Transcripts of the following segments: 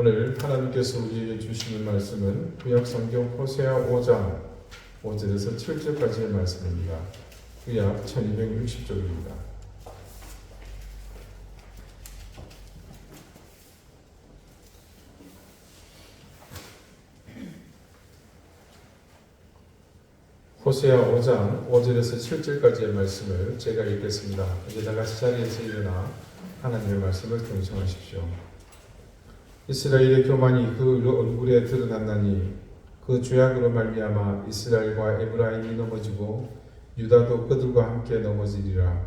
오늘 하나님께서 우리에게 주시는 말씀은 구약 성경 호세아 5장 5절에서 7절까지의 말씀입니다. 구약 1260쪽입니다. 호세아 5장 5절에서 7절까지의 말씀을 제가 읽겠습니다. 이제 다 같이 자리에서 일어나 하나님의 말씀을 경청하십시오. 이스라엘의 교만이 그 얼굴에 드러났나니 그 죄악으로 말미암아 이스라엘과 에브라임이 넘어지고 유다도 그들과 함께 넘어지리라.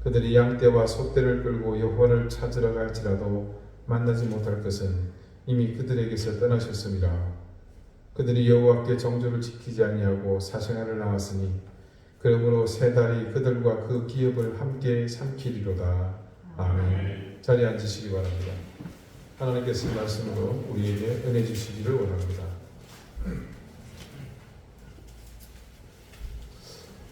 그들이 양떼와 소떼를 끌고 여호와를 찾으러 갈지라도 만나지 못할 것은 이미 그들에게서 떠나셨음이라. 그들이 여호와께 정조를 지키지 아니하고 사생활을 나왔으니 그러므로 세 달이 그들과 그 기업을 함께 삼키리로다. 아멘. 자리에 앉으시기 바랍니다. 하나님께서 말씀으로 우리에게 은혜 주시기를 원합니다.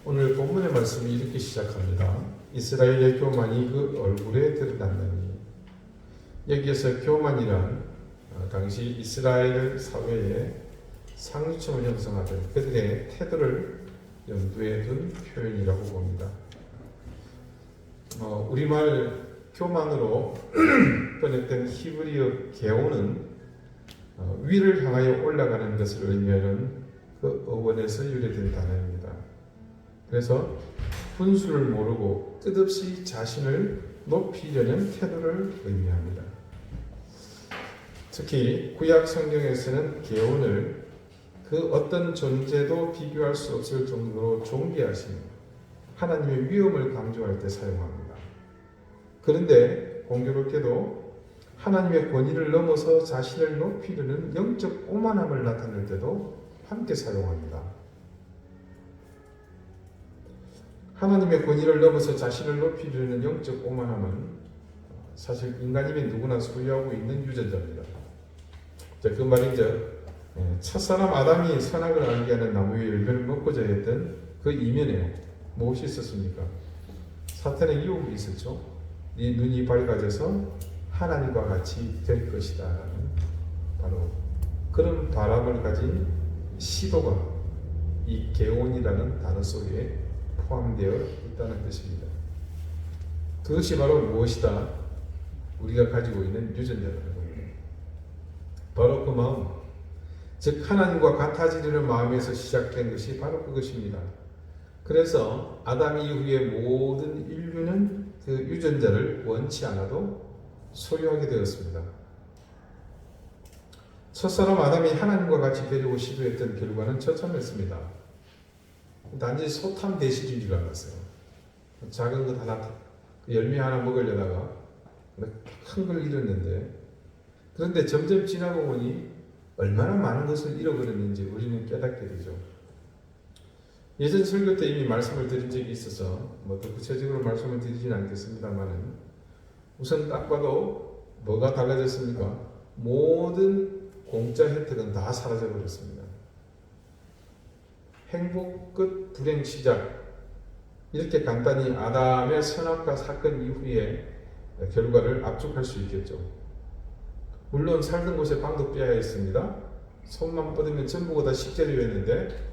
오늘 본문의 말씀이 이렇게 시작합니다. 이스라엘의 교만이 그 얼굴에 드러났나니. 여기에서 교만이란 당시 이스라엘 사회에 상류층을 형성하던 그들의 태도를 염두에 둔 표현이라고 봅니다. 우리말 교만으로 번역된 히브리어 게오는 위를 향하여 올라가는 것을 의미하는 그 어원에서 유래된 단어입니다. 그래서 분수를 모르고 끝없이 자신을 높이려는 태도를 의미합니다. 특히 구약 성경에서는 게온을 그 어떤 존재도 비교할 수 없을 정도로 존귀하신 하나님의 위엄을 강조할 때 사용합니다. 그런데 공교롭게도 하나님의 권위를 넘어서 자신을 높이려는 영적 오만함을 나타낼 때도 함께 사용합니다. 하나님의 권위를 넘어서 자신을 높이려는 영적 오만함은 사실 인간이면 누구나 소유하고 있는 유전자입니다. 그 말이죠. 첫사람 아담이 선악을 알게 하는 나무의 열매를 먹고자 했던 그 이면에 무엇이 있었습니까? 사탄의 유혹이 있었죠. 네 눈이 밝아져서 하나님과 같이 될 것이다. 바로 그런 바람을 가진 시도가 이 게온이라는 단어 속에 포함되어 있다는 뜻입니다. 그것이 바로 무엇이다? 우리가 가지고 있는 유전자라는 겁니다. 바로 그 마음, 즉 하나님과 같아지려는 마음에서 시작된 것이 바로 그것입니다. 그래서 아담 이후의 모든 인류는 그 유전자를 원치 않아도 소유하게 되었습니다. 첫사람 아담이 하나님과 같이 되려고 시도했던 결과는 처참했습니다. 단지 소탐 대실인 줄 알았어요. 작은 것 하나, 그 열매 하나 먹으려다가 큰 걸 잃었는데, 그런데 점점 지나고 보니 얼마나 많은 것을 잃어버렸는지 우리는 깨닫게 되죠. 예전 설교 때 이미 말씀을 드린 적이 있어서 더 구체적으로 말씀을 드리진 않겠습니다만은, 우선 딱 봐도 뭐가 달라졌습니까? 모든 공짜 혜택은 다 사라져 버렸습니다. 행복 끝 불행 시작, 이렇게 간단히 아담의 선악과 사건 이후의 결과를 압축할 수 있겠죠. 물론 살던 곳에 방도 빼야 했습니다. 손만 뻗으면 전부가 다 식재료였는데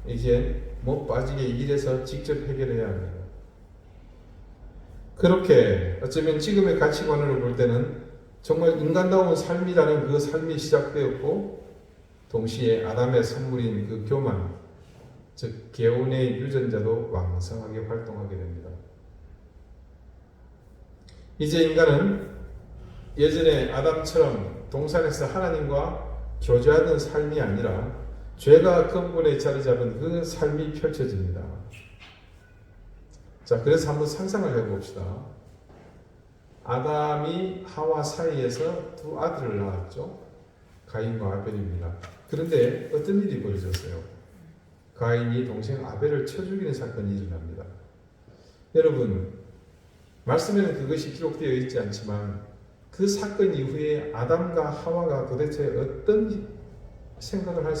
이제 못 빠지게 일해서 직접 해결해야 합니다. 그렇게 어쩌면 지금의 가치관으로 볼 때는 정말 인간다운 삶이라는 그 삶이 시작되었고, 동시에 아담의 선물인 그 교만, 즉 게온의 유전자도 왕성하게 활동하게 됩니다. 이제 인간은 예전에 아담처럼 동산에서 하나님과 교제하던 삶이 아니라 죄가 근본에 자리 잡은 그 삶이 펼쳐집니다. 자, 그래서 한번 상상을 해봅시다. 아담이 하와 사이에서 두 아들을 낳았죠. 가인과 아벨입니다. 그런데 어떤 일이 벌어졌어요? 가인이 동생 아벨을 쳐 죽이는 사건이 일어납니다. 여러분, 말씀에는 그것이 기록되어 있지 않지만 그 사건 이후에 아담과 하와가 도대체 어떤 생각을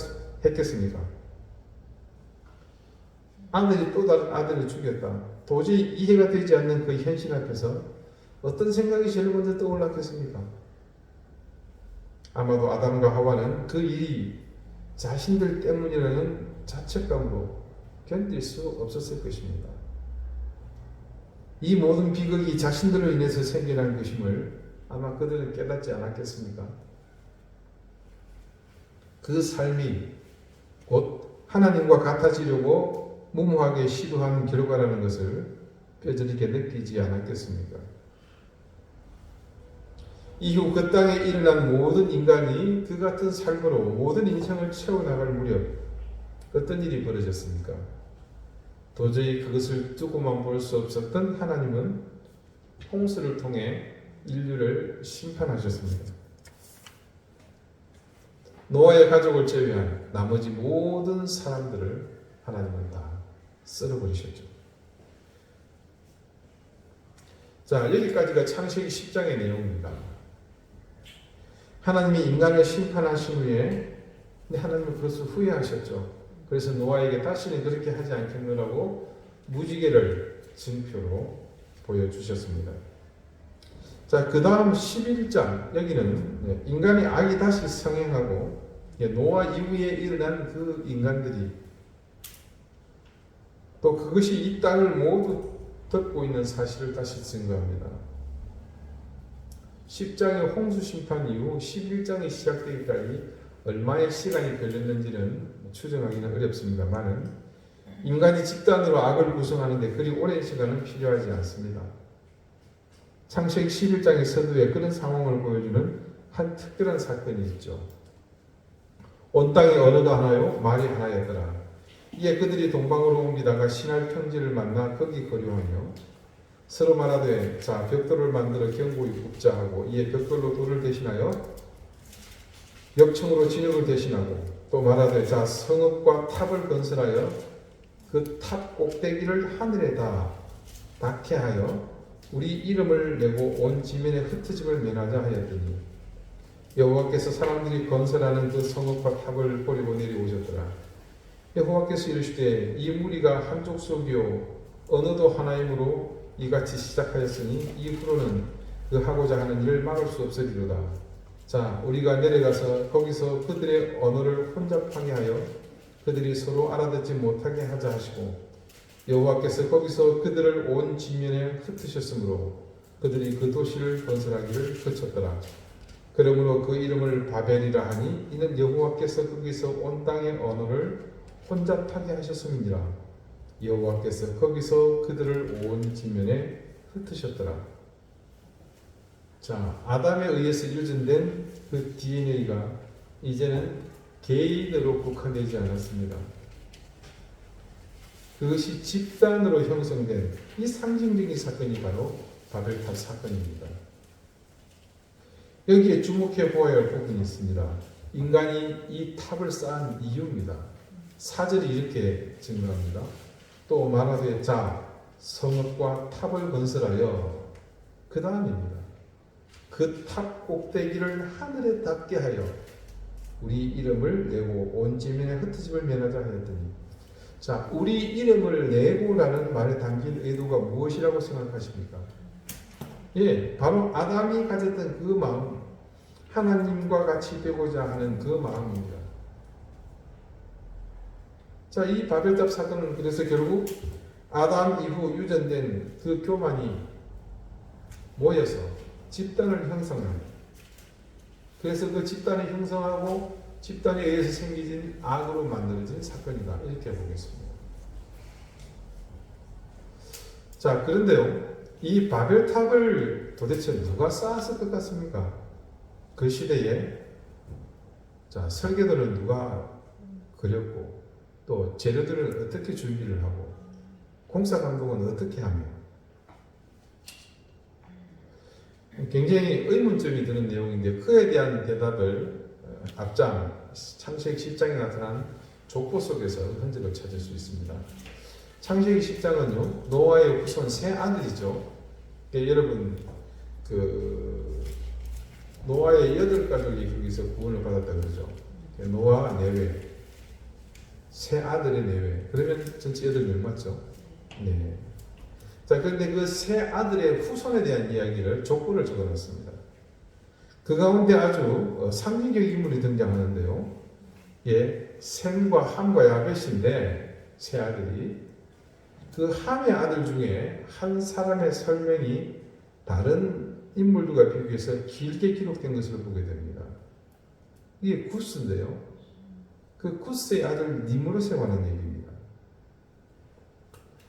했겠습니까? 아들이 또 다른 아들을 죽였다. 도저히 이해가 되지 않는 그 현실 앞에서 어떤 생각이 제일 먼저 떠올랐겠습니까? 아마도 아담과 하와는 그 일이 자신들 때문이라는 자책감으로 견딜 수 없었을 것입니다. 이 모든 비극이 자신들로 인해서 생겨난 것임을 아마 그들은 깨닫지 않았겠습니까? 그 삶이 곧 하나님과 같아지려고 무모하게 시도한 결과라는 것을 뼈저리게 느끼지 않았겠습니까? 이후 그 땅에 일어난 모든 인간이 그 같은 삶으로 모든 인생을 채워나갈 무렵 어떤 일이 벌어졌습니까? 도저히 그것을 두고만 볼 수 없었던 하나님은 홍수를 통해 인류를 심판하셨습니다. 노아의 가족을 제외한 나머지 모든 사람들을 하나님은 다 썰어버리셨죠. 자, 여기까지가 창세기 10장의 내용입니다. 하나님이 인간을 심판하신 후에 하나님은 그것을 후회하셨죠. 그래서 노아에게 다시는 그렇게 하지 않겠노라고 무지개를 증표로 보여주셨습니다. 자, 그 다음 11장 여기는 인간의 악이 다시 성행하고 노아 이후에 일어난 그 인간들이 또 그것이 이 땅을 모두 덮고 있는 사실을 다시 증거합니다. 10장의 홍수 심판 이후 11장이 시작되기까지 얼마의 시간이 걸렸는지는 추정하기는 어렵습니다만 인간이 집단으로 악을 구성하는데 그리 오랜 시간은 필요하지 않습니다. 창세기 11장의 서두에 그런 상황을 보여주는 한 특별한 사건이 있죠. 온 땅에 언어가 하나요? 말이 하나였더라. 이에 그들이 동방으로 옮기다가 신할 평지를 만나 거기 거류하며 서로 말하되 자 벽돌을 만들어 견고히 굽자 하고 이에 벽돌로 돌을 대신하여 역청으로 진흙을 대신하고 또 말하되 자 성읍과 탑을 건설하여 그 탑 꼭대기를 하늘에 닿게 하여 우리 이름을 내고 온 지면에 흩어짐을 면하자 하였더니 여호와께서 사람들이 건설하는 그 성읍과 탑을 버리고 내려오셨더라. 여호와께서 이르시되 이 무리가 한족 속이요 언어도 하나이므로 이같이 시작하였으니 이후로는 그 하고자 하는 일을 막을 수 없으리로다. 자 우리가 내려가서 거기서 그들의 언어를 혼잡하게 하여 그들이 서로 알아듣지 못하게 하자 하시고 여호와께서 거기서 그들을 온 지면에 흩으셨으므로 그들이 그 도시를 건설하기를 그쳤더라. 그러므로 그 이름을 바벨이라 하니 이는 여호와께서 거기서 온 땅의 언어를 혼잡하게 하셨음이니라. 여호와께서 거기서 그들을 온 지면에 흩으셨더라. 자, 아담에 의해서 유전된 그 DNA가 이제는 개인으로 국한되지 않았습니다. 그것이 집단으로 형성된 이 상징적인 사건이 바로 바벨탑 사건입니다. 여기에 주목해 보아야 할 부분이 있습니다. 인간이 이 탑을 쌓은 이유입니다. 4절이 이렇게 증거합니다. 또 말하되 자 성읍과 탑을 건설하여 그 다음입니다. 그 탑 꼭대기를 하늘에 닿게 하여 우리 이름을 내고 온 지면에 흩어짐을 면하자 하였더니 자 우리 이름을 내고라는 말에 담긴 의도가 무엇이라고 생각하십니까? 예, 바로 아담이 가졌던 그 마음, 하나님과 같이 되고자 하는 그 마음입니다. 자, 이 바벨탑 사건은 그래서 결국 아담 이후 유전된 그 교만이 모여서 집단을 형성합니다. 그래서 그 집단을 형성하고 집단에 의해서 생기진 악으로 만들어진 사건이다. 이렇게 보겠습니다. 자, 그런데요. 이 바벨탑을 도대체 누가 쌓았을 것 같습니까? 그 시대에 자, 설계도는 누가 그렸고 또 재료들을 어떻게 준비를 하고 공사 감독은 어떻게 하며 굉장히 의문점이 드는 내용인데 그에 대한 대답을 앞장 창세기 10장에 나타난 족보 속에서 흔적을 찾을 수 있습니다. 창세기 10장은요 노아의 후손 세 아들이죠. 여러분 그 노아의 8가족이 거기서 구원을 받았다 그러죠. 노아 내외 세 아들의 내외 그러면 전체 8명 맞죠? 네. 자 그런데 그 세 아들의 후손에 대한 이야기를 족보를 적어놨습니다. 그 가운데 아주 상징적 인물이 등장하는데요. 예, 셈과 함과 야벳인데 세 아들이 그 함의 아들 중에 한 사람의 설명이 다른 인물들과 비교해서 길게 기록된 것을 보게 됩니다. 이게 구스인데요. 그 구스의 아들 니므롯에 관한 얘기입니다.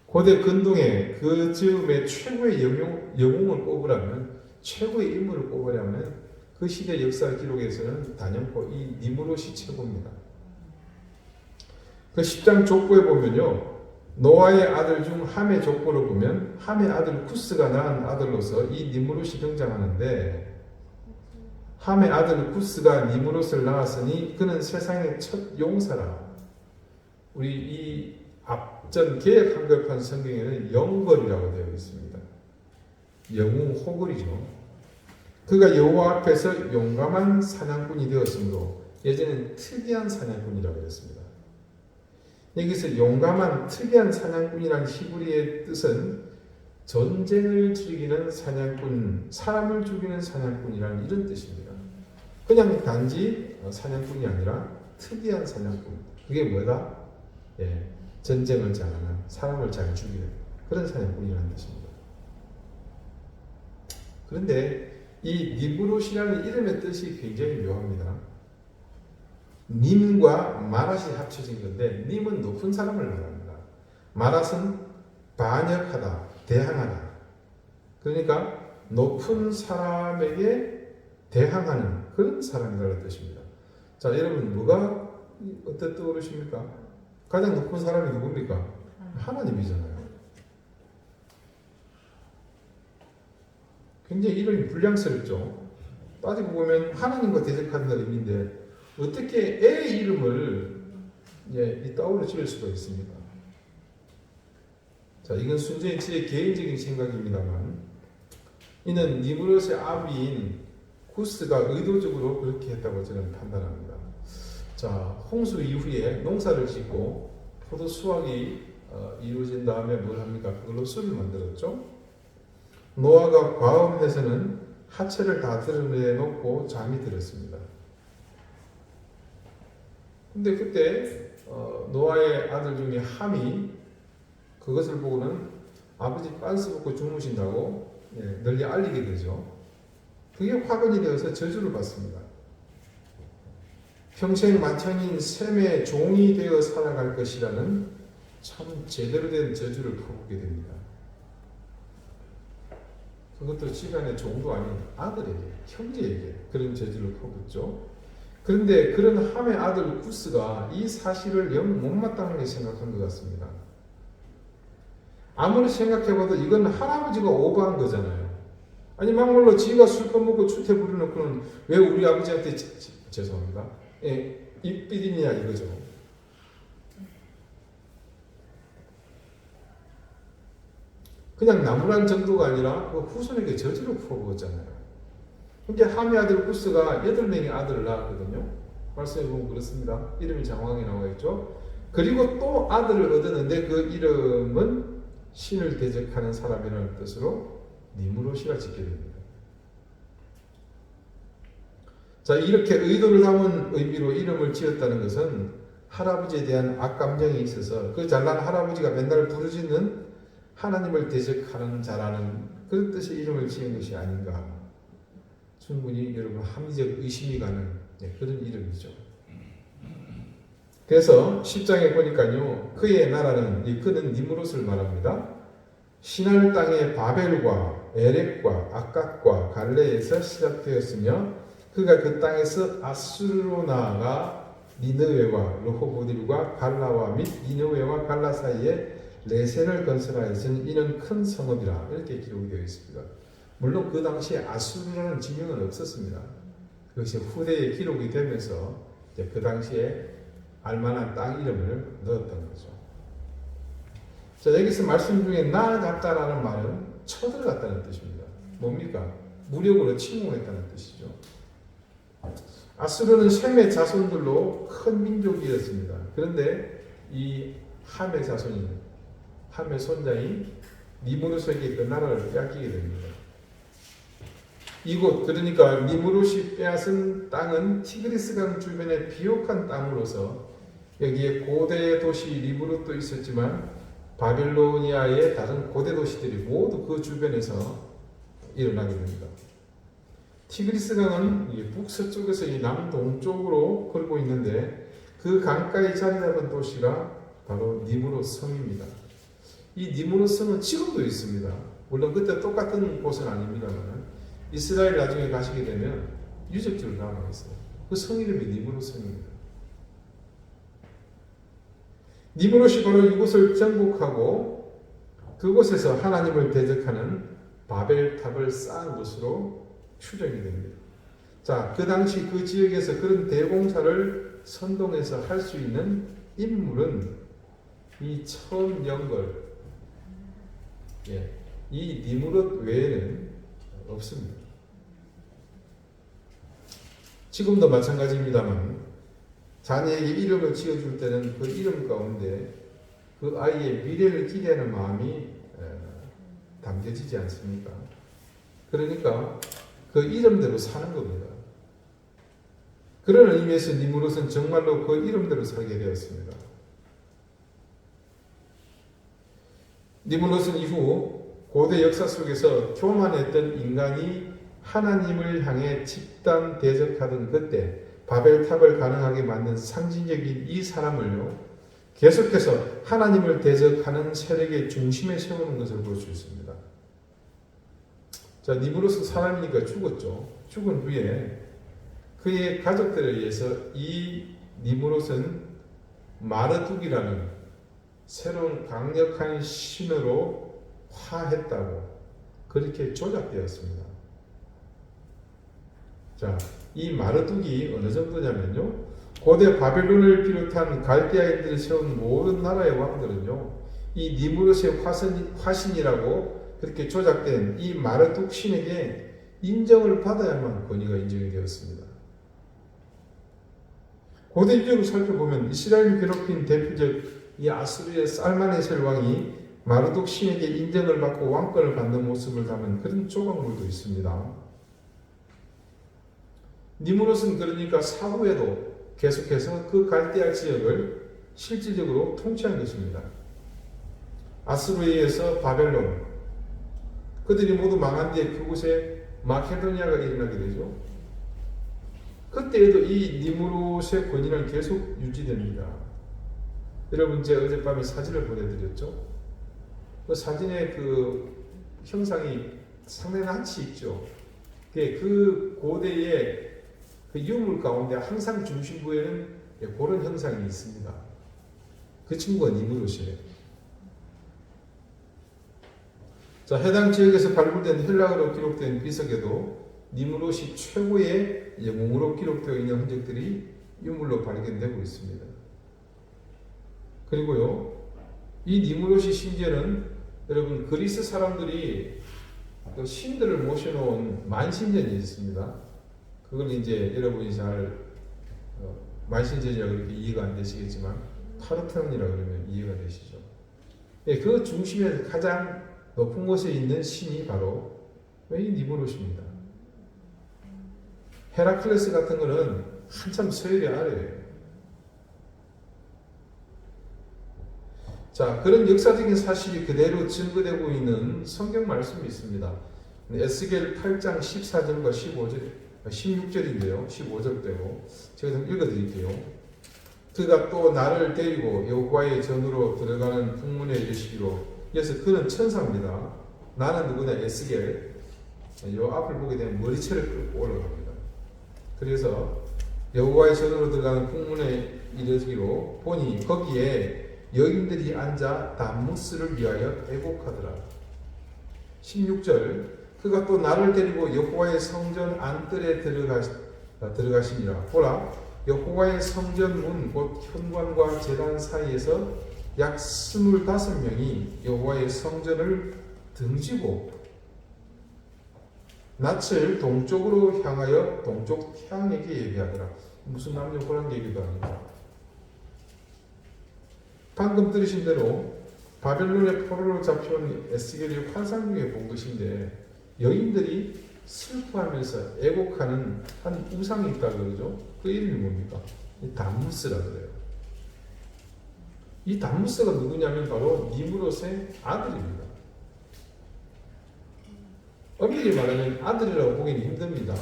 고대 근동에 그 즈음에 최고의 영웅을 뽑으라면, 최고의 인물을 뽑으려면 그 시대 역사 기록에서는 단연코 이 니므롯이 최고입니다. 그 10장 족보에 보면요, 노아의 아들 중 함의 족보를 보면 함의 아들 구스가 낳은 아들로서 이 니므롯이 등장하는데, 함의 아들 구스가 니므롯을 낳았으니 그는 세상의 첫 용사라. 우리 이 앞전 개역 한글판 성경에는 영걸이라고 되어 있습니다. 영웅 호걸이죠. 그가 여호와 앞에서 용감한 사냥꾼이 되었으므로 예전에는 특이한 사냥꾼이라고 했습니다. 여기서 용감한 특이한 사냥꾼이란 히브리의 뜻은 전쟁을 즐기는 사냥꾼, 사람을 죽이는 사냥꾼이라는 이런 뜻입니다. 그냥 단지 사냥꾼이 아니라 특이한 사냥꾼. 그게 뭐다? 예, 전쟁을 잘하는, 사람을 잘 죽이는 그런 사냥꾼이라는 뜻입니다. 그런데 이 니므롯이라는 이름의 뜻이 굉장히 묘합니다. 님과 마랏이 합쳐진 건데, 님은 높은 사람을 말합니다. 마랏은 반역하다, 대항하다. 그러니까 높은 사람에게 대항하는 그런 사람이라는 뜻입니다. 자, 여러분 뭐가 어떻게 떠오르십니까? 가장 높은 사람이 누굽니까? 하나님이잖아요. 굉장히 이름이 불량스럽죠. 따지고 보면 하나님과 대적한다는 의미인데 어떻게 애의 이름을 이따위로 지을 수가 있습니까? 자, 이건 순전히 제 개인적인 생각입니다만, 이는 니므롯의 아비인 구스가 의도적으로 그렇게 했다고 저는 판단합니다. 자, 홍수 이후에 농사를 짓고 포도 수확이 이루어진 다음에 뭘 합니까? 그걸로 술을 만들었죠. 노아가 과음해서는 하체를 다 드러내놓고 잠이 들었습니다. 근데 그때 노아의 아들 중에 함이 그것을 보고는 아버지 빤스 벗고 주무신다고 널리 알리게 되죠. 그게 화근이 되어서 저주를 받습니다. 평생 만천인 셈의 종이 되어 살아갈 것이라는 참 제대로 된 저주를 퍼붓게 됩니다. 그것도 집안의 종도 아닌 아들에게, 형제에게 그런 저주를 퍼붓죠. 그런데 그런 함의 아들 구스가 이 사실을 영 못마땅하게 생각한 것 같습니다. 아무리 생각해봐도 이건 할아버지가 오버한 거잖아요. 아니 막말로 지가 술 퍼먹고 추태 부려놓고는 왜 우리 아버지한테 죄송합니다. 입비리냐 이거죠. 그냥 나무란 정도가 아니라 그 후손에게 저주를 퍼부었잖아요. 이제 함의 아들 구스가 8명의 아들을 낳았거든요. 말씀해 보면 그렇습니다. 이름이 장황히 나와 있죠. 그리고 또 아들을 얻었는데 그 이름은 신을 대적하는 사람이라는 뜻으로 니므롯이라 짓게 됩니다. 자, 이렇게 의도를 담은 의미로 이름을 지었다는 것은 할아버지에 대한 악감정이 있어서 그 잘난 할아버지가 맨날 부르짖는 하나님을 대적하는 자라는 그런 뜻의 이름을 지은 것이 아닌가. 충분히 여러분 합리적 의심이 가는 그런 이름이죠. 그래서 10장에 보니까요, 그의 나라는, 그는 니므롯을 말합니다. 시날 땅의 바벨과 에렉과 아갓과 갈레에서 시작되었으며 그가 그 땅에서 아수르로 나아가 니느웨와 르호보딜과 갈라와 및 니느웨와 갈라 사이에 레센을 건설하였으니 이는 큰 성읍이라 이렇게 기록이 되어 있습니다. 물론 그 당시에 아수르라는 지명은 없었습니다. 그것이 후대에 기록이 되면서 그 당시에 알만한 땅 이름을 넣었던 거죠. 자, 여기서 말씀 중에 나아갔다라는 말은 쳐들어갔다는 뜻입니다. 뭡니까? 무력으로 침공했다는 뜻이죠. 아수르는 셈의 자손들로 큰 민족이었습니다. 그런데 이 함의 자손인, 함의 손자인 니므롯에게 그 나라를 빼앗기게 됩니다. 이곳 그러니까 니무롯이 빼앗은 땅은 티그리스강 주변의 비옥한 땅으로서 여기에 고대 도시 리브롯도 있었지만 바빌로니아의 다른 고대 도시들이 모두 그 주변에서 일어나게 됩니다. 티그리스강은 북서쪽에서 이 남동쪽으로 흐르고 있는데 그 강가에 자리 잡은 도시가 바로 니무롯 성입니다. 이 니무롯 성은 지금도 있습니다. 물론 그때 똑같은 곳은 아닙니다만 이스라엘 나중에 가시게 되면 유적지로 남아 있어요. 그 성 이름이 니무롯 성입니다. 니무롯이 바로 이곳을 정복하고 그곳에서 하나님을 대적하는 바벨탑을 쌓은 곳으로 추정이 됩니다. 자, 그 당시 그 지역에서 그런 대공사를 선동해서 할 수 있는 인물은 이 처음 연걸, 이 니무롯 외에는 없습니다. 지금도 마찬가지입니다만 자녀에게 이름을 지어줄 때는 그 이름 가운데 그 아이의 미래를 기대하는 마음이 담겨지지 않습니까? 그러니까 그 이름대로 사는 겁니다. 그런 의미에서 니무롯은 정말로 그 이름대로 살게 되었습니다. 니무롯은 이후 고대 역사 속에서 교만했던 인간이 하나님을 향해 집단 대적하던 그때 바벨탑을 가능하게 만든 상징적인 이 사람을요, 계속해서 하나님을 대적하는 세력의 중심에 세우는 것을 볼 수 있습니다. 자, 니무롯은 사람이니까 죽었죠. 죽은 후에 그의 가족들에 의해서 이 니무롯은 마르둑이라는 새로운 강력한 신으로 화했다고 그렇게 조작되었습니다. 자, 이 마르둑이 어느 정도냐면요, 고대 바벨론을 비롯한 갈대아인들이 세운 모든 나라의 왕들은요, 이 니무롯의 화신이라고 그렇게 조작된 이 마르둑 신에게 인정을 받아야만 권위가 인정이 되었습니다. 고대 유적을 살펴보면 이스라엘을 괴롭힌 대표적 이 아수르의 살마네셀 왕이 마르둑 신에게 인정을 받고 왕권을 받는 모습을 담은 그런 조각물도 있습니다. 니무롯은 그러니까 사후에도 계속해서 그 갈대아 지역을 실질적으로 통치한 것입니다. 아수르에 의해서 바벨론, 그들이 모두 망한 뒤에 그곳에 마케도니아가 일어나게 되죠. 그때에도 이 니무롯의 권위는 계속 유지됩니다. 여러분, 제가 어젯밤에 사진을 보내드렸죠. 그 사진의 그 형상이 상당히 낯이 있죠. 그 고대의 그 유물 가운데 항상 중심부에는 그런 형상이 있습니다. 그 친구가 니무롯이에요. 자, 해당 지역에서 발굴된 헬라어로 기록된 비석에도 니무롯이 최고의 영웅으로 기록되어 있는 흔적들이 유물로 발견되고 있습니다. 그리고요, 이 니무롯이 심지어는 여러분 그리스 사람들이 그 신들을 모셔놓은 만신전이 있습니다. 그걸 이제 여러분이 잘 만신전이라고 그렇게 이해가 안 되시겠지만 파르테논이라고 그러면 이해가 되시죠. 그 중심에 가장 높은 곳에 있는 신이 바로 이 니무롯입니다. 헤라클레스 같은 거는 한참 서열이 아래예요. 자, 그런 역사적인 사실이 그대로 증거되고 있는 성경 말씀이 있습니다. 에스겔 8장 14절과 16절인데요. 15절대로 제가 좀 읽어드릴게요. 그가 또 나를 데리고 여호와의 전으로 들어가는 풍문에 이르시기로. 그래서 그는 천사입니다. 나는 누구냐? 에스겔. 요 앞을 보게 되면 머리채를 끌고 올라갑니다. 그래서 여호와의 전으로 들어가는 풍문에 이르기로 보니 거기에 여인들이 앉아 담무스를 위하여 애곡하더라. 16절 그가 또 나를 데리고 여호와의 성전 안뜰에 들어가시니라. 보라, 여호와의 성전 문 곧 현관과 제단 사이에서 약 25명이 여호와의 성전을 등지고 낯을 동쪽으로 향하여 동쪽 태양에게 예비하더라. 무슨 남녀 호랑 얘기도 아니고. 방금 들으신 대로 바벨론의 포로로 잡혀온 에스겔이 환상 중에 본 것인데 여인들이 슬퍼하면서 애곡하는 한 우상이 있다 그러죠. 그 이름이 뭡니까? 이 담무스라 그래요. 이 담무스가 누구냐면 바로 니무롯의 아들입니다. 엄밀히 말하면 아들이라고 보기는 힘듭니다.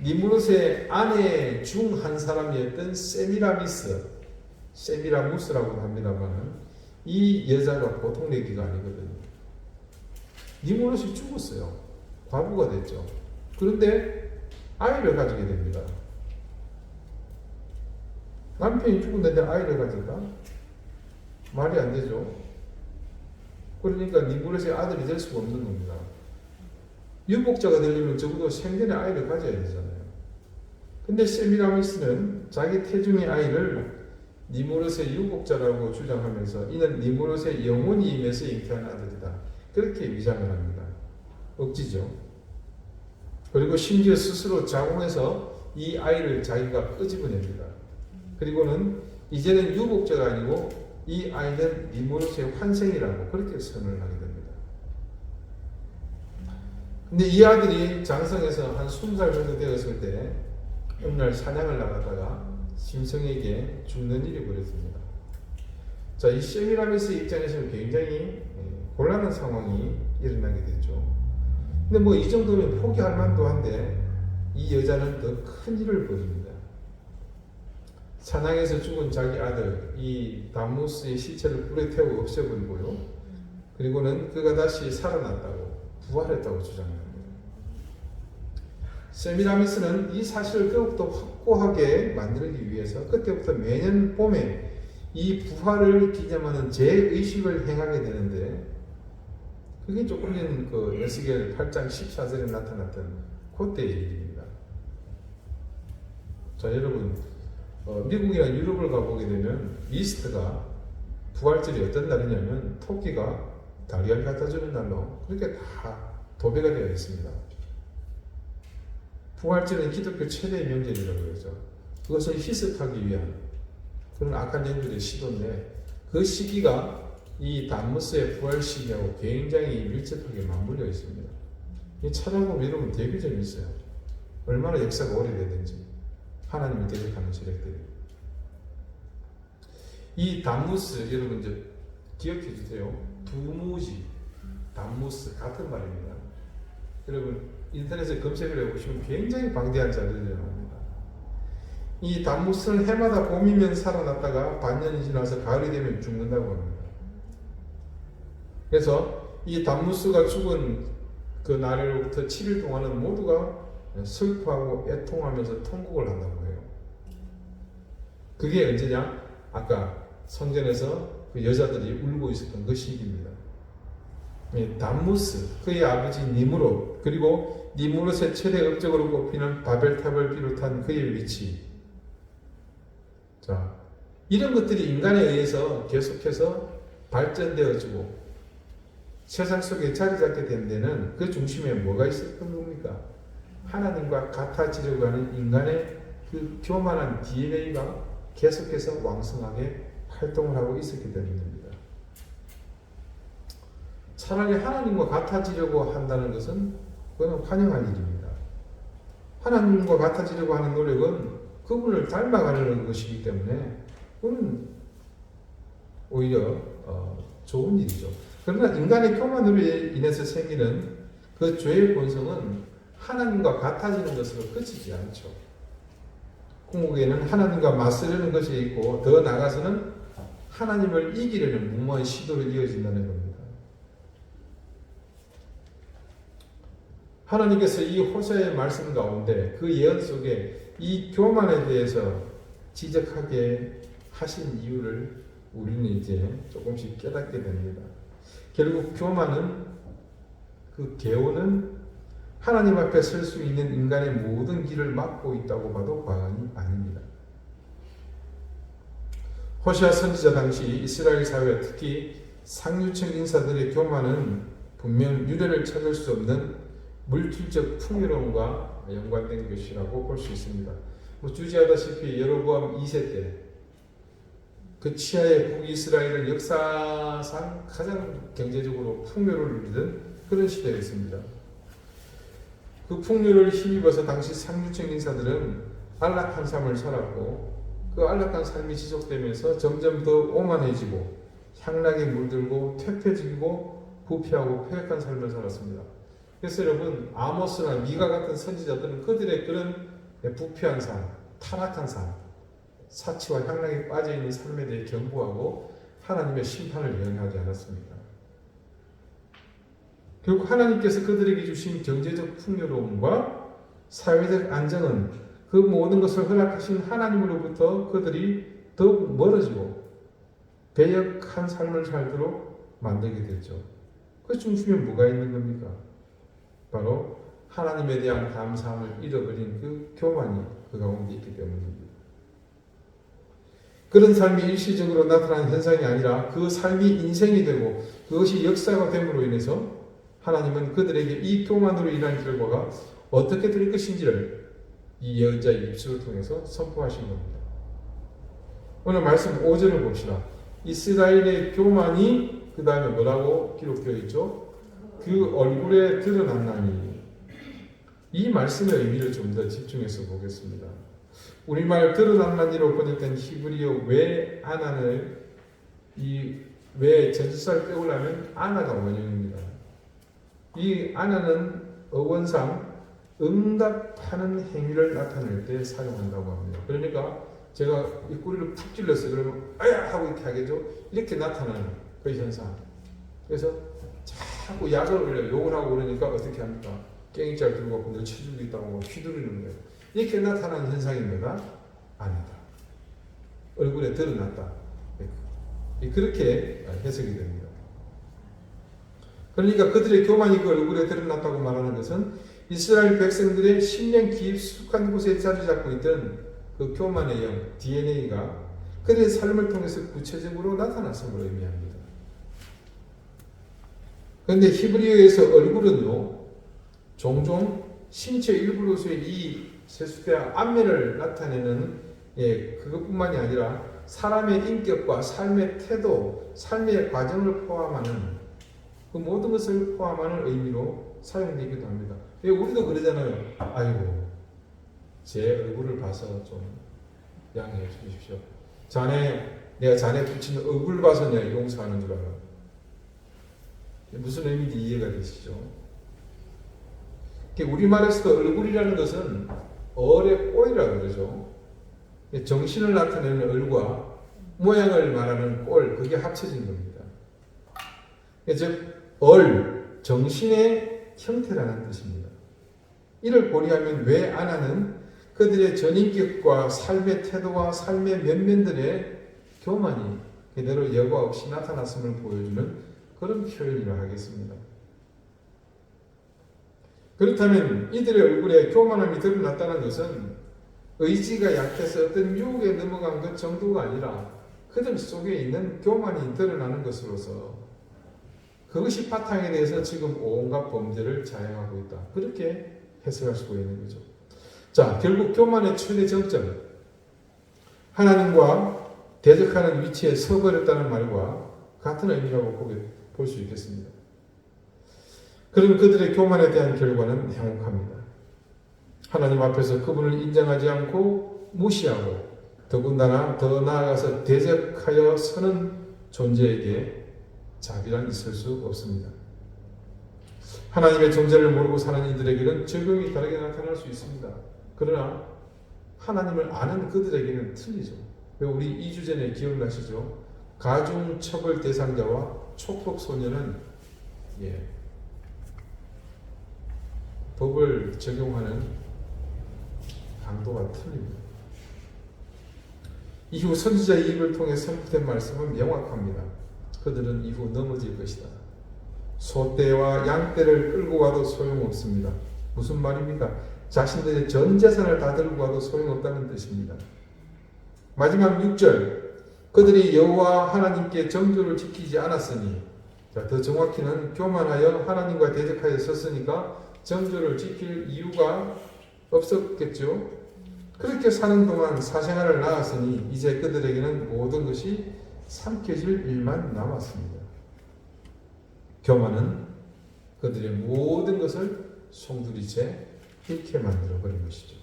니무롯의 아내 중 한 사람이었던 세미라무스라고 합니다만 이 여자가 보통 얘기가 아니거든요. 니무롯이 죽었어요. 과부가 됐죠. 그런데 아이를 가지게 됩니다. 남편이 죽었는데 아이를 가질까? 말이 안 되죠. 그러니까 니무롯의 아들이 될 수가 없는 겁니다. 유복자가 되려면 적어도 생전에 아이를 가져야 되잖아요. 근데 세미라미스는 자기 태중의 아이를 니무롯의 유복자라고 주장하면서 이는 니무롯의 영혼이 임해서 잉태한 아들이다. 그렇게 위장을 합니다. 억지죠. 그리고 심지어 스스로 자궁해서 이 아이를 자기가 끄집어냅니다. 그리고는 이제는 유복자가 아니고 이 아이는 니무롯의 환생이라고 그렇게 선언을 하게 됩니다. 근데 이 아들이 장성해서 한 20살 정도 되었을 때 어느 날 사냥을 나갔다가 짐승에게 죽는 일이 벌어집니다. 자, 이 세미라미스 입장에서는 굉장히 곤란한 상황이 일어나게 되죠. 근데 뭐 이 정도면 포기할 만도 한데 이 여자는 더 큰 일을 벌입니다. 사냥에서 죽은 자기 아들 이 담무스의 시체를 불에 태우고 없애버리고요. 그리고는 그가 다시 살아났다고 부활했다고 주장합니다. 세미라미스는 이 사실을 더욱더 확고하게 만들기 위해서 그때부터 매년 봄에 이 부활을 기념하는 재의식을 행하게 되는데 그게 조금 전 그 에스겔 8장 14절에 나타났던 그때의 일입니다. 자, 여러분 미국이나 유럽을 가보게 되면 이스트가 부활절이 어떤 날이냐면 토끼가 달걀 갖다 주는 날로 그렇게 다 도배가 되어 있습니다. 부활절은 기독교 최대의 명절이라고 그러죠. 그것을 희석하기 위한 그런 악한 영들의 시도인데 그 시기가 이 담무스의 부활 시기하고 굉장히 밀접하게 맞물려 있습니다. 이 찾아보면 여러분 되게 재밌어요. 얼마나 역사가 오래되든지 하나님을 대적하는 세력들이. 이 담무스 여러분 이제 기억해 주세요. 두무지, 담무스 같은 말입니다. 여러분 인터넷에 검색을 해보시면 굉장히 방대한 자료들이 나옵니다. 이 담무스는 해마다 봄이면 살아났다가 반년이 지나서 가을이 되면 죽는다고 합니다. 그래서 이 담무스가 죽은 그 날로부터 7일 동안은 모두가 슬퍼하고 애통하면서 통곡을 한다고 해요. 그게 언제냐? 아까 성전에서 그 여자들이 울고 있었던 그 시기입니다. 담무스, 그의 아버지 니무롯, 그리고 니무롯의 최대 업적으로 꼽히는 바벨탑을 비롯한 그의 위치. 자, 이런 것들이 인간에 의해서 계속해서 발전되어지고 세상 속에 자리 잡게 된 데는 그 중심에 뭐가 있었던 겁니까? 하나님과 같아지려고 하는 인간의 그 교만한 DNA가 계속해서 왕성하게 활동을 하고 있었기 때문입니다. 차라리 하나님과 같아지려고 한다는 것은 그건 환영할 일입니다. 하나님과 같아지려고 하는 노력은 그분을 닮아가려는 것이기 때문에 그건 오히려 좋은 일이죠. 그러나 인간의 교만으로 인해서 생기는 그 죄의 본성은 하나님과 같아지는 것으로 그치지 않죠. 궁극에는 하나님과 맞서려는 것이 있고 더 나아가서는 하나님을 이기려는 무모한 시도로 이어진다는 겁니다. 하나님께서 이 호세아의 말씀 가운데 그 예언 속에 이 교만에 대해서 지적하게 하신 이유를 우리는 이제 조금씩 깨닫게 됩니다. 결국 교만은 그 계오는 하나님 앞에 설 수 있는 인간의 모든 길을 막고 있다고 봐도 과언이 아닙니다. 호시아 선지자 당시 이스라엘 사회 특히 상류층 인사들의 교만은 분명 유래를 찾을 수 없는 물질적 풍요로움과 연관된 것이라고 볼 수 있습니다. 주지하다시피 여로보암 2세 때 그 치하의 북이스라엘은 역사상 가장 경제적으로 풍요를 누리던 그런 시대였습니다. 그 풍류를 힘입어서 당시 상류층 인사들은 안락한 삶을 살았고 그 안락한 삶이 지속되면서 점점 더 오만해지고 향락에 물들고 퇴폐지고 부패하고 폐역한 삶을 살았습니다. 그래서 여러분 아모스나 미가 같은 선지자들은 그들의 그런 부패한 삶, 타락한 삶, 사치와 향락에 빠져있는 삶에 대해 경고하고 하나님의 심판을 예언하지 않았습니까? 결국 하나님께서 그들에게 주신 경제적 풍요로움과 사회적 안정은 그 모든 것을 허락하신 하나님으로부터 그들이 더욱 멀어지고 배역한 삶을 살도록 만들게 됐죠. 그 중심에 뭐가 있는 겁니까? 바로 하나님에 대한 감사함을 잃어버린 그 교만이 그 가운데 있기 때문입니다. 그런 삶이 일시적으로 나타나는 현상이 아니라 그 삶이 인생이 되고 그것이 역사가 됨으로 인해서 하나님은 그들에게 이 교만으로 인한 결과가 어떻게 될 것인지를 이 예언자의 입술을 통해서 선포하신 겁니다. 오늘 말씀 5절을 봅시다. 이스라엘의 교만이 그 다음에 뭐라고 기록되어 있죠? 그 얼굴에 드러났나니. 이 말씀의 의미를 좀 더 집중해서 보겠습니다. 우리말 드러났나니로 번역된 히브리어 왜 아나를 왜 전치사를 빼오려면 아나가 원형입니다. 이 아나는 어원상 응답하는 행위를 나타낼 때 사용한다고 합니다. 그러니까 제가 이 꼬리를 푹 찔렀어요. 그러면 아야 하고 이렇게 하겠죠. 이렇게 나타나는 그 현상. 그래서 자꾸 약을 올려 욕을 하고 그러니까 어떻게 합니까? 깽이짤 들고 갖고 너 쳐주고 있다고 휘두르는 거예요. 이렇게 나타나는 현상입니다. 아니다. 얼굴에 드러났다. 그렇게 해석이 됩니다. 그러니까 그들의 교만이 그 얼굴에 드러났다고 말하는 것은 이스라엘 백성들의 심령 깊숙한 곳에 자리 잡고 있던 그 교만의 영, DNA가 그들의 삶을 통해서 구체적으로 나타났음을 의미합니다. 그런데 히브리어에서 얼굴은요, 종종 신체 일부로서의 이 세수대와 안면을 나타내는 그것뿐만이 아니라 사람의 인격과 삶의 태도, 삶의 과정을 포함하는 그 모든 것을 포함하는 의미로 사용되기도 합니다. 우리도 그러잖아요. 아이고, 제 얼굴을 봐서 좀 양해해 주십시오. 내가 자네 붙이는 얼굴 봐서냐 용서하는 줄 알아. 무슨 의미인지 이해가 되시죠? 우리말에서도 얼굴이라는 것은 얼의 꼴이라고 그러죠. 정신을 나타내는 얼과 모양을 말하는 꼴, 그게 합쳐진 겁니다. 즉, 정신의 형태라는 뜻입니다. 이를 고려하면 왜 아나는 그들의 전인격과 삶의 태도와 삶의 면면들의 교만이 그대로 여과 없이 나타났음을 보여주는 그런 표현이라 하겠습니다. 그렇다면 이들의 얼굴에 교만함이 드러났다는 것은 의지가 약해서 어떤 유혹에 넘어간 것 정도가 아니라 그들 속에 있는 교만이 드러나는 것으로서 그것이 바탕에 대해서 지금 온갖 범죄를 자행하고 있다. 그렇게 해석할 수가 있는 거죠. 자, 결국 교만의 최대 정점, 하나님과 대적하는 위치에 서버렸다는 말과 같은 의미라고 볼 수 있겠습니다. 그럼 그들의 교만에 대한 결과는 행복합니다. 하나님 앞에서 그분을 인정하지 않고 무시하고 더군다나 더 나아가서 대적하여 서는 존재에게 자비란 있을 수 없습니다. 하나님의 존재를 모르고 사는 이들에게는 적용이 다르게 나타날 수 있습니다. 그러나 하나님을 아는 그들에게는 틀리죠. 우리 2주 전에 기억나시죠? 가중처벌 대상자와 촉법 소년은 법을 적용하는 강도가 틀립니다. 이후 선지자의 입을 통해 선포된 말씀은 명확합니다. 그들은 이후 넘어질 것이다. 소떼와 양떼를 끌고 가도 소용없습니다. 무슨 말입니까? 자신들의 전 재산을 다 들고 가도 소용없다는 뜻입니다. 마지막 6절, 그들이 여호와 하나님께 정조를 지키지 않았으니, 더 정확히는 교만하여 하나님과 대적하여 섰으니까 정조를 지킬 이유가 없었겠죠. 그렇게 사는 동안 사생활을 낳았으니 이제 그들에게는 모든 것이 삼켜질 일만 남았습니다. 교만은 그들의 모든 것을 송두리째 잃게 만들어 버린 것이죠.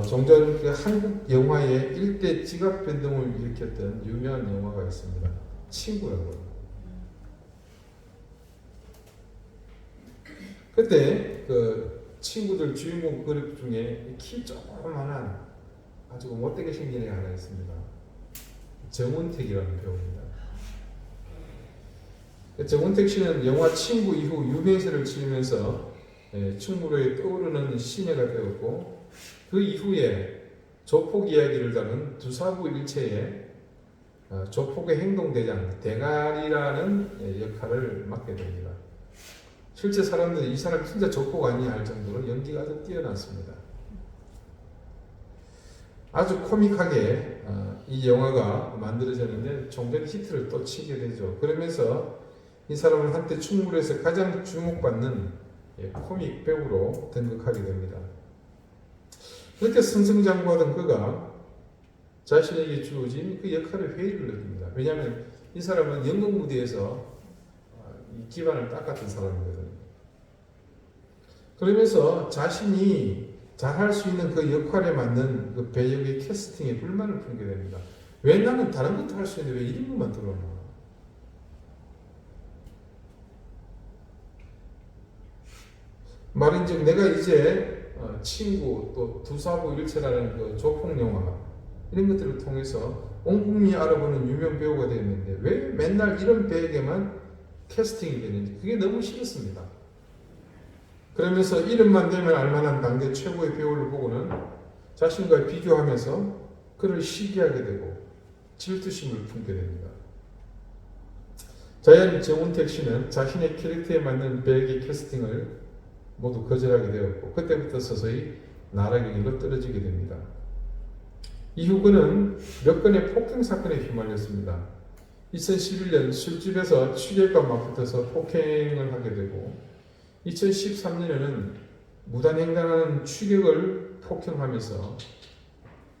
종전 그 한국 영화의 일대 지각 변동을 일으켰던 유명한 영화가 있습니다. 친구라고. 그때 그 친구들 주인공 그룹 중에 키 조그만한 아주 못되게 생긴 애가 하나 있습니다. 정운택이라는 배우입니다. 정운택 씨는 영화 친구 이후 유명세를 치르면서 충무로에 떠오르는 시내가 되었고, 그 이후에 조폭 이야기를 다룬 두사부 일체의 조폭의 행동대장 대가리라는 역할을 맡게 됩니다. 실제 사람들이 이 사람 진짜 조폭 아니냐 할 정도로 연기가 아주 뛰어났습니다. 아주 코믹하게 이 영화가 만들어졌는데 종전 히트를 또 치게 되죠. 그러면서 이 사람은 한때 충무로에서 가장 주목받는 코믹 배우로 등극하게 됩니다. 그렇게 승승장구하던 그가 자신에게 주어진 그 역할의 회의를 느낍니다. 왜냐하면 이 사람은 연극 무대에서 기반을 닦았던 사람이거든요. 그러면서 자신이 잘할 수 있는 그 역할에 맞는 그 배역의 캐스팅에 불만을 품게 됩니다. 왜 나는 다른 것도 할 수 있는데 왜 이런 것만 들어오나? 말인즉 내가 이제 친구 또 두사부 일체라는 그 조폭 영화 이런 것들을 통해서 온 국민이 알아보는 유명 배우가 되었는데 왜 맨날 이런 배역에만 캐스팅이 되는지 그게 너무 싫었습니다. 그러면서 이름만 되면 알만한 당대 최고의 배우를 보고는 자신과 비교하면서 그를 시기하게 되고 질투심을 품게 됩니다. 자연 정운택 씨는 자신의 캐릭터에 맞는 배역의 캐스팅을 모두 거절하게 되었고 그때부터 서서히 나락의 길로 떨어지게 됩니다. 이후 그는 몇 건의 폭행 사건에 휘말렸습니다. 2011년 술집에서 취객과 맞붙어서 폭행을 하게 되고 2013년에는 무단횡단하는 취객을 폭행하면서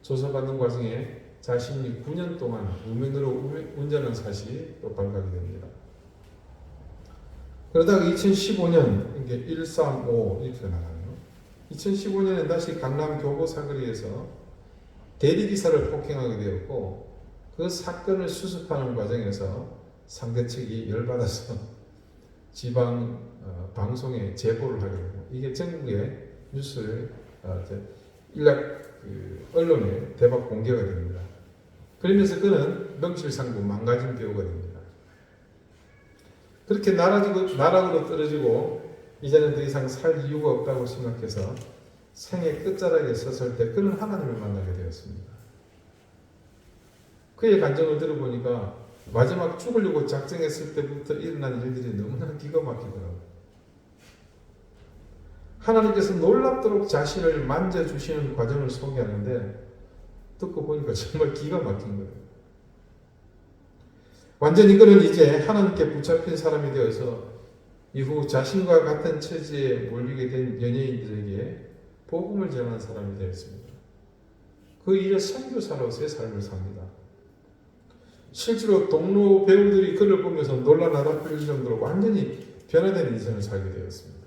조사받는 과정에 자신이 9년 동안 무면허로 운전한 사실이 또 발각이 됩니다. 그러다가 2015년 이게 135 이렇게 나가요. 2015년에 다시 강남 교보 사거리에서 대리기사를 폭행하게 되었고 그 사건을 수습하는 과정에서 상대측이 열받아서 지방 방송에 제보를 하게 되고 이게 전국의 뉴스에 일약 언론에 대박 공개가 됩니다. 그러면서 그는 명실상부 망가진 배우가 됩니다. 그렇게 나락으로 떨어지고 이제는 더 이상 살 이유가 없다고 생각해서 생의 끝자락에 섰을 때 그는 하나님을 만나게 되었습니다. 그의 간증을 들어보니까 마지막 죽으려고 작정했을 때부터 일어난 일들이 너무나 기가 막히더라고요. 하나님께서 놀랍도록 자신을 만져주시는 과정을 소개하는데 듣고 보니까 정말 기가 막힌 거예요. 완전히 그는 이제 하나님께 붙잡힌 사람이 되어서 이후 자신과 같은 처지에 몰리게 된 연예인들에게 복음을 전하는 사람이 되었습니다. 그 일에 선교사로서의 삶을 삽니다. 실제로 동료 배우들이 그를 보면서 놀라 나다 풀릴 정도로 완전히 변화된 인생을 살게 되었습니다.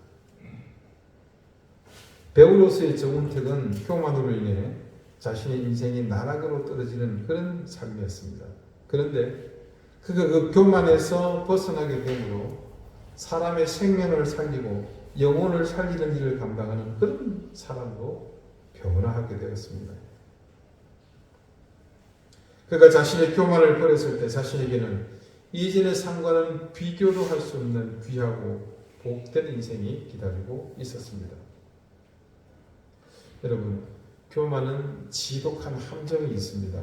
배우로서의 정운택은 교만으로 인해 자신의 인생이 나락으로 떨어지는 그런 삶이었습니다. 그런데 그가 그 교만에서 벗어나게 되므로 사람의 생명을 살리고 영혼을 살리는 일을 감당하는 그런 사람으로 변화하게 되었습니다. 그가 자신의 교만을 버렸을 때 자신에게는 이전의 상과는 비교도 할 수 없는 귀하고 복된 인생이 기다리고 있었습니다. 여러분, 교만은 지독한 함정이 있습니다.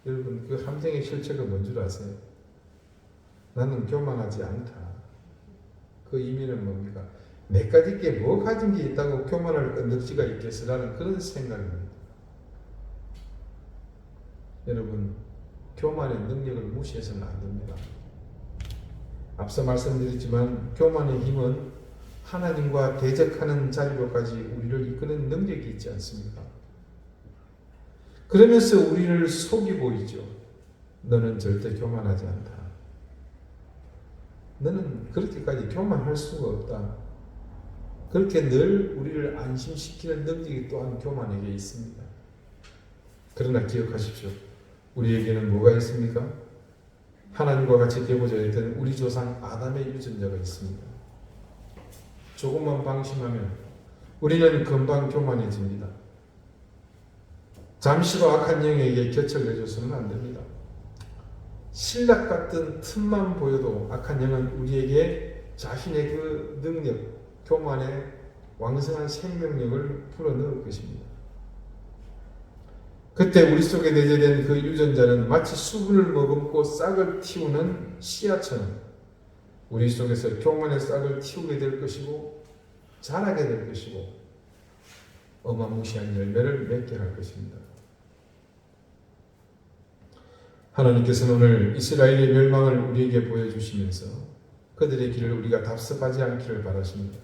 여러분, 그 함정의 실체가 뭔 줄 아세요? 나는 교만하지 않다. 그 의미는 뭡니까? 내까지 게 뭐 가진 게 있다고 교만할 건덕지가 있겠으라는 그런 생각입니다. 여러분, 교만의 능력을 무시해서는 안 됩니다. 앞서 말씀드렸지만 교만의 힘은 하나님과 대적하는 자리로까지 우리를 이끄는 능력이 있지 않습니까? 그러면서 우리를 속이고 있죠. 너는 절대 교만하지 않다. 너는 그렇게까지 교만할 수가 없다. 그렇게 늘 우리를 안심시키는 능력이 또한 교만에게 있습니다. 그러나 기억하십시오. 우리에게는 뭐가 있습니까? 하나님과 같이 되고자 했던 우리 조상 아담의 유전자가 있습니다. 조금만 방심하면 우리는 금방 교만해집니다. 잠시도 악한 영에게 곁을 내줘서는 안 됩니다. 신락 같은 틈만 보여도 악한 영은 우리에게 자신의 그 능력, 교만의 왕성한 생명력을 불어넣을 것입니다. 그때 우리 속에 내재된 그 유전자는 마치 수분을 머금고 싹을 틔우는 씨앗처럼 우리 속에서 교만의 싹을 틔우게 될 것이고 자라게 될 것이고 어마무시한 열매를 맺게 할 것입니다. 하나님께서는 오늘 이스라엘의 멸망을 우리에게 보여주시면서 그들의 길을 우리가 답습하지 않기를 바라십니다.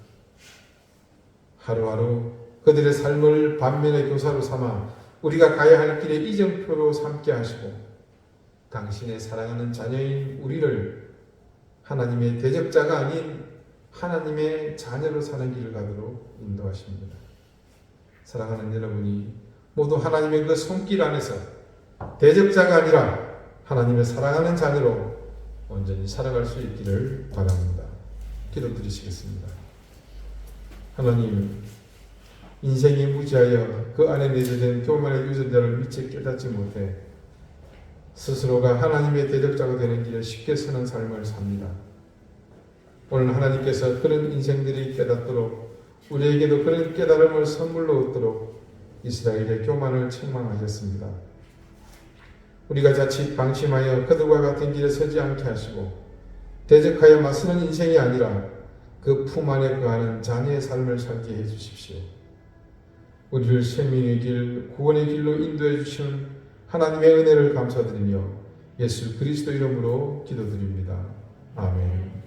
하루하루 그들의 삶을 반면의 교사로 삼아 우리가 가야 할 길의 이정표로 삼게 하시고 당신의 사랑하는 자녀인 우리를 하나님의 대적자가 아닌 하나님의 자녀로 사는 길을 가도록 인도하십니다. 사랑하는 여러분이 모두 하나님의 그 손길 안에서 대적자가 아니라 하나님의 사랑하는 자녀로 온전히 살아갈 수 있기를 바랍니다. 기도드리시겠습니다. 하나님, 인생이 무지하여 그 안에 내재된 교만의 유전자를 미처 깨닫지 못해 스스로가 하나님의 대적자가 되는 길에 쉽게 서는 삶을 삽니다. 오늘 하나님께서 그런 인생들이 깨닫도록 우리에게도 그런 깨달음을 선물로 얻도록 이스라엘의 교만을 책망하셨습니다. 우리가 자칫 방심하여 그들과 같은 길에 서지 않게 하시고 대적하여 맞서는 인생이 아니라 그 품 안에 거하는 자녀의 삶을 살게 해주십시오. 우리를 생명의 길, 구원의 길로 인도해 주시는 하나님의 은혜를 감사드리며 예수 그리스도 이름으로 기도드립니다. 아멘.